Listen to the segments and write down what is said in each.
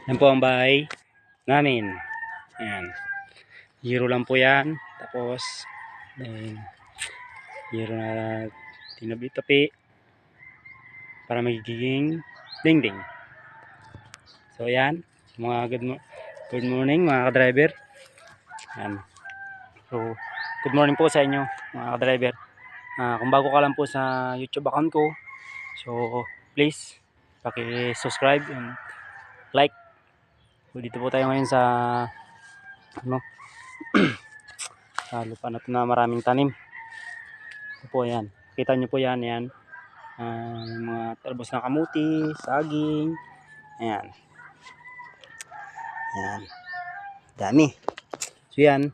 Yan po ang bahay namin. Ayan. Zero lang po yan. Tapos, zero na tinabi-tapi para magiging dingding. So, ayan. Mga good morning mga ka-driver. Ayan. So, good morning po sa inyo mga ka-driver. Kung bago ka lang po sa YouTube account ko, so please paki-subscribe and like. So, dito po tayo ngayon sa sa lupa na ito na maraming tanim. Ito po yan. Kita nyo po yan. Yan. Mga talbos na kamuti, saging. Ayan. Ayan. Dami. So yan.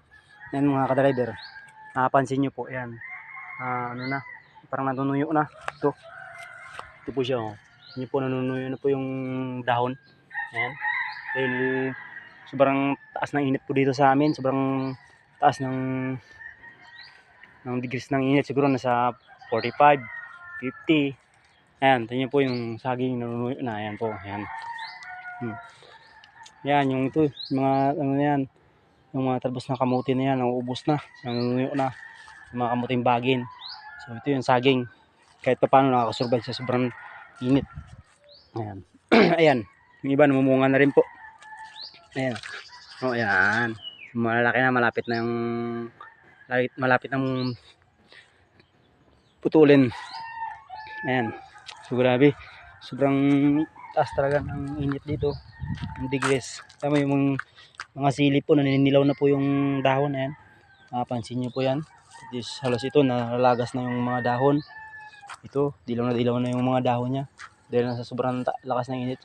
Yan mga ka-driver. Napansin nyo po yan. Ano na. Parang nanunuyo na. Ito. Ito po siya. Oh. Hindi po nanunuyo na po yung dahon. Ayan. Dahil sobrang taas ng init po dito sa amin. Sobrang taas ng degrees ng init. Siguro nasa 45, 50. Ayan. Tingnan po yung saging nanunuyo na. Ayan po. Ayan. Yan. Yung ito. Mga ano yan. Yung mga talbos na kamuti na yan. Nauubos na. Nanunuyo na. Yung mga kamuting bagin. So ito yung saging. Kahit pa paano nakakasurvive sa sobrang init. Ayan. Ayan. Yung iba namumunga na rin po. Ayan. O ayan. Malalaki na. Malapit ng putulin. Ayan. So grabe. Sobrang taas talaga ng init dito. Ang degrees. Tama yung mga sili po. Naninilaw na po yung dahon. Ayan. Pansin nyo po yan. Halos ito nalalagas na yung mga dahon. Ito. Dilaw na yung mga dahon niya. Dahil nasa sobrang lakas ng init.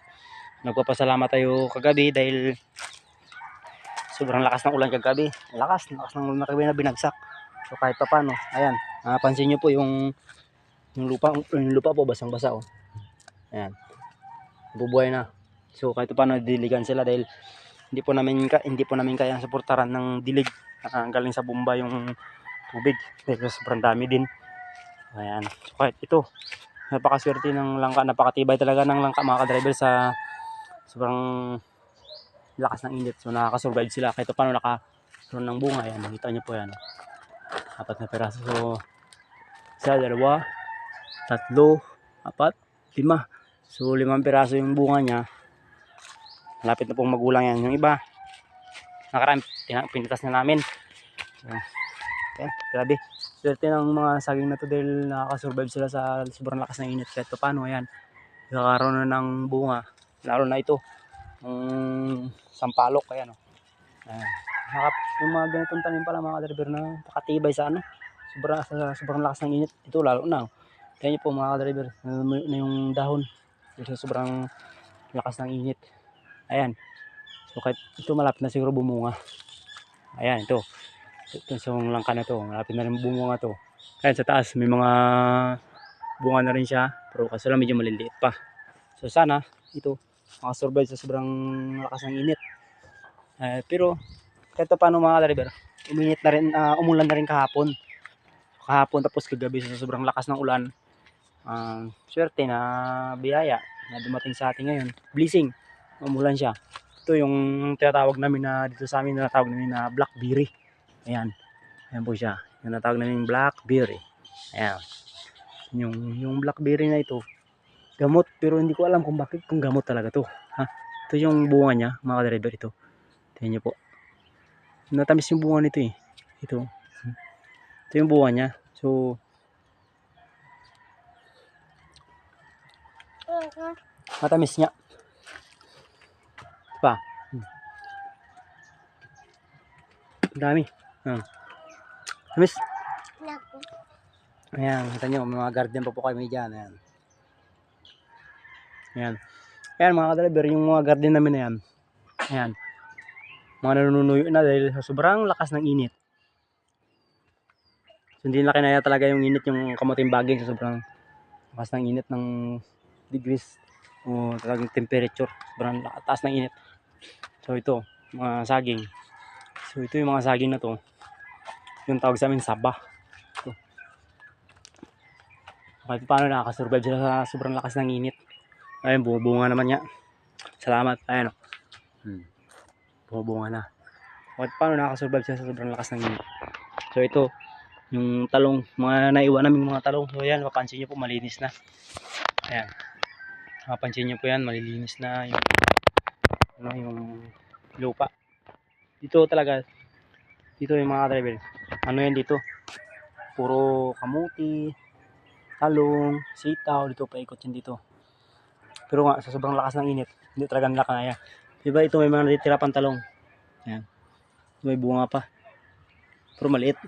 Nagpapasalamat tayo kagabi dahil sobrang lakas ng ulan kagabi. Lakas ng ulan kagabi na binagsak. So kahit pa paano. Ayan. Pansin nyo po yung lupa po basang-basa. Oh. Ayan. Bubuhay na. So kahit pa paano diligan sila dahil hindi po namin kayang suportaran ng dilig. Galing sa bomba yung tubig. Dahil sobrang dami din. Ayan. So kahit ito. Napakaswerte ng langka. Napakatibay talaga ng langka mga ka-driver sa sobrang lakas ng init. So nakakasurvive sila kahit paano nakaroon ng bunga. Ayan, nakita nyo po yan. 4 na peraso. So 1, 2, 3, 4, 5. So 5 peraso yung bunga niya. Malapit na pong magulang yan. Yung iba nakaraan pinitas na namin. So, ayan, grabe. Swerte ng mga saging na to dahil nakakasurvive sila sa sobrang lakas ng init. Kahit paano, ayan, nakaroon na ng bunga. Lalo na ito sampalok. Ayan, oh. Ayan. Yung mga ganitong tanim pala mga ka-driver na pakatibay sa sobrang lakas ng init. Ito lalo na. Oh. Kaya nyo po mga ka-driver na yung dahon sa sobrang lakas ng init. Ayan. So kahit ito malapit na siguro bumunga. Ayan, ito. Ito yung langka na to. Malapit na rin bumunga to. Ayan sa taas may mga bunga na rin siya. Pero kaso lang medyo maliliit pa. So sana ito makasurvive sa sobrang lakas ng init. Pero kahit paano mga ka-driver, uminit na rin, umulan na rin kahapon tapos kagabi sa sobrang lakas ng ulan. Swerte na biyaya na dumating sa atin ngayon, blessing, umulan siya. Ito yung tinatawag namin na dito sa amin, tinatawag namin na blackberry. Ayan po siya, yung tinatawag namin blackberry. Ayan, yung blackberry na ito gamot, pero hindi ko alam kung bakit, kung gamot talaga to. Ito yung bunga niya mga ka-driver. Ito tingnan nyo po, natamis yung bunga nito eh. Ito yung bunga niya. So matamis niya pa. Dami. Tamis. Ayan, kita nyo mga garden pa po kami dyan. Ayan mga ka-driver, yung mga garden namin na yan. Ayan, mga nanunuyo na dahil sa sobrang lakas ng init. So hindi na kinaya talaga yung init, yung kamuting baging sa sobrang lakas ng init ng degrees o talagang temperature, sobrang taas ng init. So ito mga saging. So ito yung mga saging na to, yung tawag sa amin saba. Ito. Kahit paano nakakasurvive sila sa sobrang lakas ng init. Ayun, bumubunga naman niya. Salamat. Ayun. Bumubunga na. At paano nakakasurvive siya sa sobrang lakas ng init. So ito, yung talong, mga naiwan namin mga talong. So yan, mapansin nyo po malinis na. Ayan. Mapansin nyo po yan, malilinis na yung, yung lupa. Dito talaga, dito yung mga driver. Ano yan dito? Puro kamuti, talong, sitaw, dito paikot yan dito. Pero nga, sa sobrang lakas ng init, hindi talaga nila kaya. Diba ito may mga natitira pang talong. Ayan. May bunga pa. Pero maliit.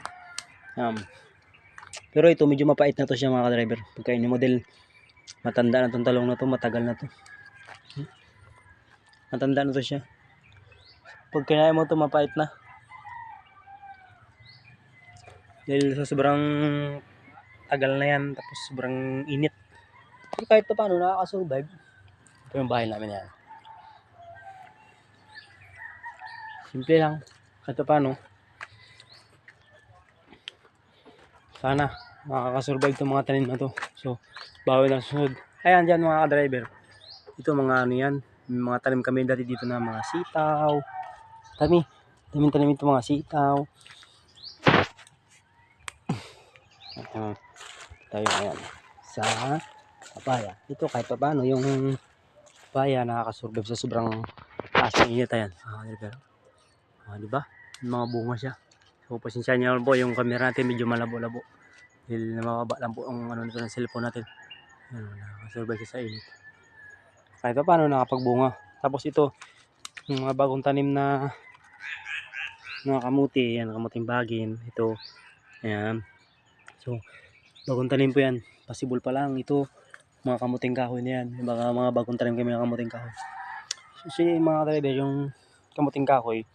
Pero ito medyo mapait na to siya mga ka-driver. Pagka ini model, matanda na itong talong na to, matagal na to. Matanda na to siya. Pag kinain mo to, mapait na. Dahil sa sobrang tagal na yan, tapos sobrang init. Pero kahit pa paano, nakakasurvive. Ito yung bahay namin yan. Simple lang. Kahit pa paano. Sana makakasurvive itong mga tanim na to. So, bawi na susunod. Ayan dyan mga ka-driver. Ito mga ano yan. May mga tanim kami dati dito na mga sitaw. Tanim ito mga sitaw. Tayo ayan. Sa papaya. Ito kahit pa paano yung papaya nakakasurvive sa sobrang taas ng init. Ayan. Diba? Yung mga bunga siya. So, pasensya niyo po yung camera natin medyo malabo-labo. Dahil mababa lang po ang ano nito ng cellphone natin. Ayan, nakasurvive siya sa init. Kahit pa paano nakapagbunga. Tapos ito, yung mga bagong tanim na mga kamuti. Yan, kamuting bagin. Ito. Ayan. So, bagong tanim po yan. Possible pa lang. Ito, mga kamuting kahoy na yan. Mga bagong tanim kami ng kamuting kahoy. So, mga driver, yung kamuting kahoy,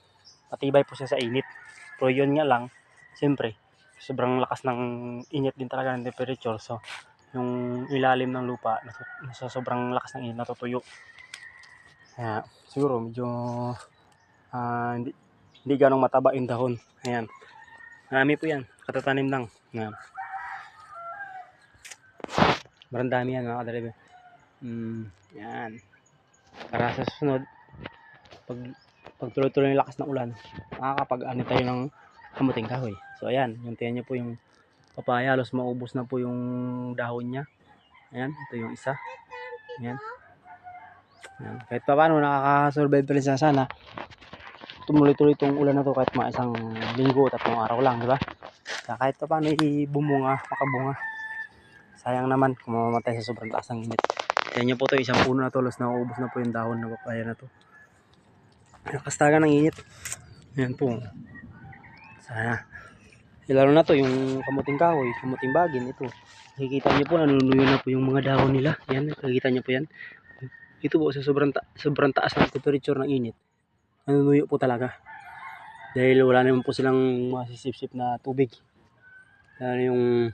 matibay po siya sa init. Pero yun nga lang, siyempre, sobrang lakas ng init din talaga ng temperature. So, yung ilalim ng lupa, nasa sobrang lakas ng init, natutuyo. Kaya, siguro, medyo, hindi ganong mataba yung dahon. Ayan. Marami po yan. Katatanim lang. Ayan. Marandami yan, mga kadriver. Yan. Para sa susunod, pag tuloy-tuloy yung lakas ng ulan, makakapag-ani tayo ng kamuting kahoy. So ayan, yung tiyan nyo po yung papaya, halos maubos na po yung dahon niya. Ayan, ito yung isa. Ayan. Ayan. Kahit pa paano, nakaka-survive pa rin sana. Tumuloy-tuloy itong ulan na to kahit mga isang linggo, 3 araw lang, di ba? Kahit pa paano, ibubunga, makabunga. Sayang naman kung mamamatay sa sobrang taas ng init. Tiyan nyo po ito, isang puno na to, halos naubos na po yung dahon ng papaya na to. Lakas talaga ng init. Ayan po. Sana. Lalo na to yung kamuting kahoy, kamuting bagin. Ito. Nakikita nyo po, nanunuyo na po yung mga dahon nila. Yan, nakikita nyo po yan. Ito po, sa sobrang taas ng temperature ng init. Nanunuyo po talaga. Dahil wala naman po silang masisip-sip na tubig. Lalo yung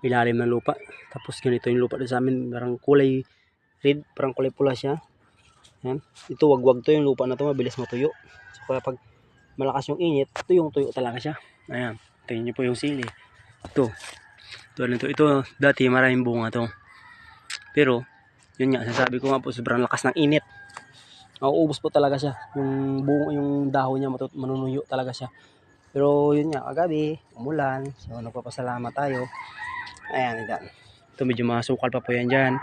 ilalim ng lupa. Tapos ganito yung lupa sa amin. Parang kulay red, parang kulay pula siya. Yan. Ito wagwag to yung lupa na to, mabilis matuyo. So kaya pag malakas yung init, tuyong tuyo talaga siya. Ayan. Tingnan niyo po yung sili. Ito dati maraming bunga to. Pero yun nga, sasabi ko nga po sobrang lakas ng init. Mauubos po talaga siya. Yung bunga, yung dahon niya manunuyo talaga siya. Pero yun nga, kagabi umulan. So nagpapasalamat tayo. Ayan, ito medyo masukal pa po yan dyan.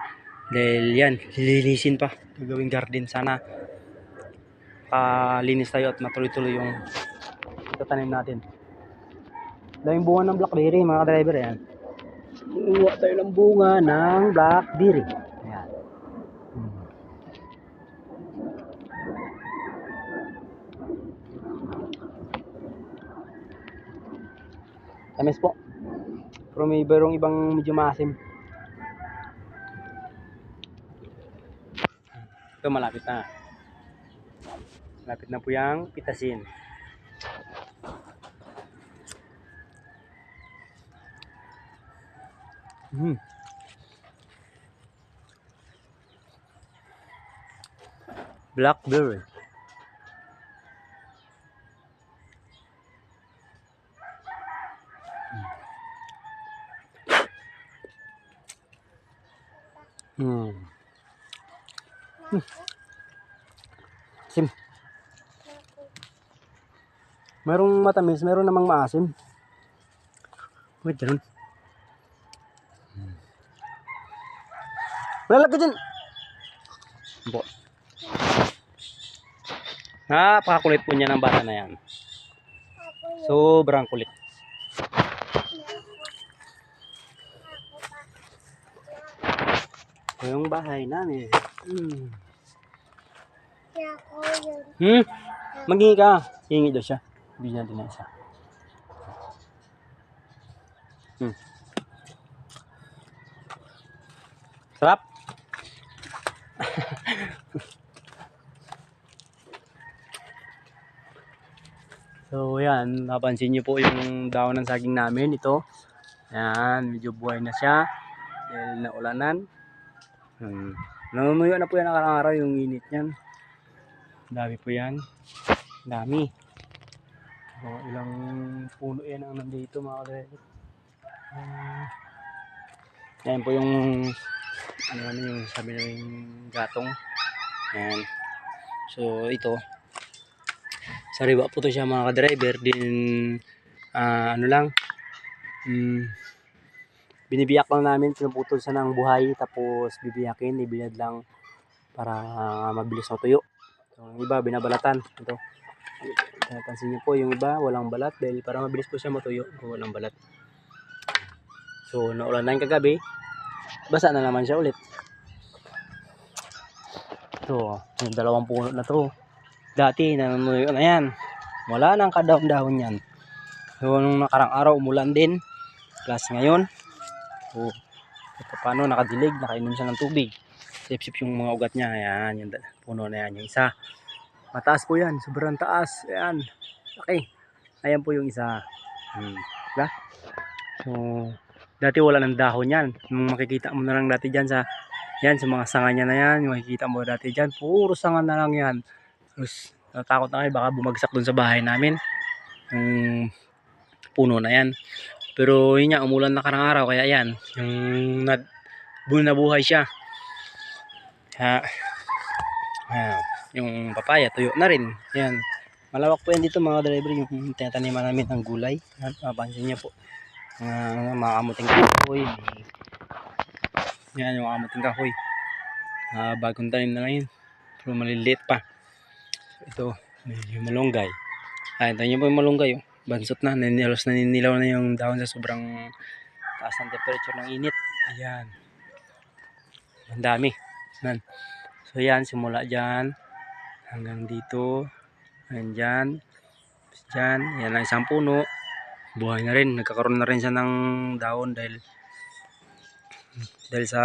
Dahil yan, lilinisin pa. Gagawing garden sana. Linis tayo at matuloy-tuloy yung tatanim natin. Daming bunga ng blackberry mga driver. Yan. Kuha tayo ng bunga ng blackberry. Ayan. Tamis po. Pero may barong ibang medyo maasim. Ito malapit na. Malapit na po yung pitasin. Blackberry. Sim. Merong matamis, meron namang maasim. Wait, ganun. Malalagay dyan. Po. Napakakulit po niya ng bata na yan. Sobrang kulit. Ito yung bahay namin. Maghingi ka. Hingi daw siya. Bigyan natin na isa. Sarap. So yan, napansin niyo po yung daon ng saging namin ito. Yan, medyo buhay na siya dahil naulanan. Nanunuyo na po yan nakarang araw yung init niyan. Dami po yan. Dami. So, ilang puno yan ang nandito mga kadrelit. Yan po yung yung sabi na yung gatong. Yan. So ito. Sariwa po to siya mga ka-driver. Din binibiyak lang namin, pinuputol siya ng buhay tapos bibiyakin, ibilad lang para mabilis matuyo. So, yung iba binabalatan. Ito. Napansin niyo po yung iba walang balat dahil para mabilis po siya matuyo kung walang balat. So naulanan kagabi, basa na naman siya ulit. Ito, yung dalawang puno na to. Dati nanunuyo na yan. Wala nang kadahon-dahon yan. So nung nakarang araw umulan din. Plus ngayon. So paano nakadilig, nakainom siya ng tubig. Sip-sip yung mga ugat niya. Ayan, yung puno na yan. Yung isa. Mataas po yan. Sobrang taas. Ayan. Okay. Ayan po yung isa. Diba? So dati wala ng dahon yan. Makikita mo na lang dati dyan sa yan, sa mga sanga niya na yan. Yung makikita mo dati dyan. Puro sanga na lang yan. Terus natakot na kayo. Baka bumagsak dun sa bahay namin. Yung puno na yan. Pero yun nga, umulan na karang araw. Kaya yan. Yung nabuhay siya. Yung papaya, tuyo na rin. Yan. Malawak po yan dito mga driver. Yung tinataniman namin ng gulay. Yan, mapansin niyo po. Mga kamuting kahoy. Yan yung kamuting kahoy. Bagong tanim na lang yun. Pero maliliit pa. Ito, yung malunggay. Ito nyo po yung malunggay. Oh. Bansot na. Naninilaw na yung dahon sa sobrang taas ng temperature ng init. Ayan. Ang dami. Yan. So yan, simula dyan. Hanggang dito. Ayan dyan. Dyan. Yan ang isang puno. Buhay na rin. Nagkakaroon na rin siya ng dahon dahil sa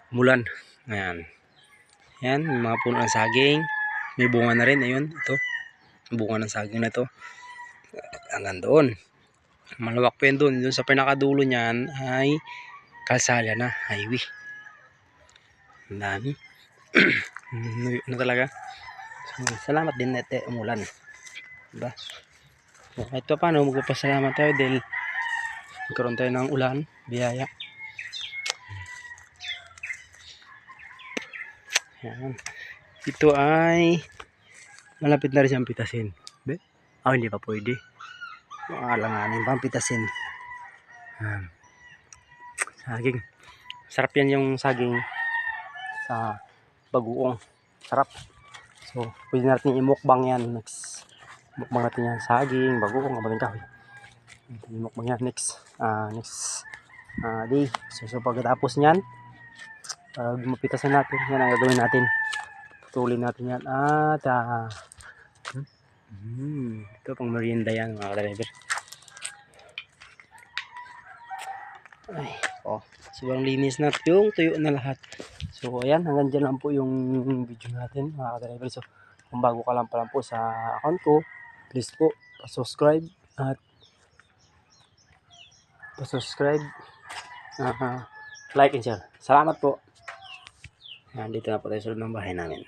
mulan. Ayan. Yan. Yung mga puno ng saging. May bunga na rin. Ayun. Ito. Bunga ng saging na to. Hanggang doon. Malawak pa yun doon. Doon sa pinakadulo niyan ay kalsada na. Highway. Ang dami. Ano talaga. So, salamat din na umulan. Diba? So, kahit pa paano magpapasalamat tayo dahil magkaroon tayo ng ulan. Biyaya. Yan. Ito ay malapit na rin siyang pitasin. Hindi pa pwede. Alanganin pang pitasin. Saging. Sarap yan yung saging sa bagoong. Sarap. So, pwede natin imukbang yan. Next. Mukbang natin yan. Saging, bagoong, kamuting kahoy. Imukbang yan next day. So pagkatapos nyan, mapitasan natin. Yan ang gagawin natin. Putulin natin yan. At ito pang merienda yan mga ka-driver. Ay, sobrang linis na yung tuyo na lahat. So ayan, hanggang dyan lang po yung video natin mga ka-driver. So kung bago ka lang pa lang po sa account ko, please po pa-subscribe at like and share. Salamat po. Nandito na po tayo sa loob ng bahay namin.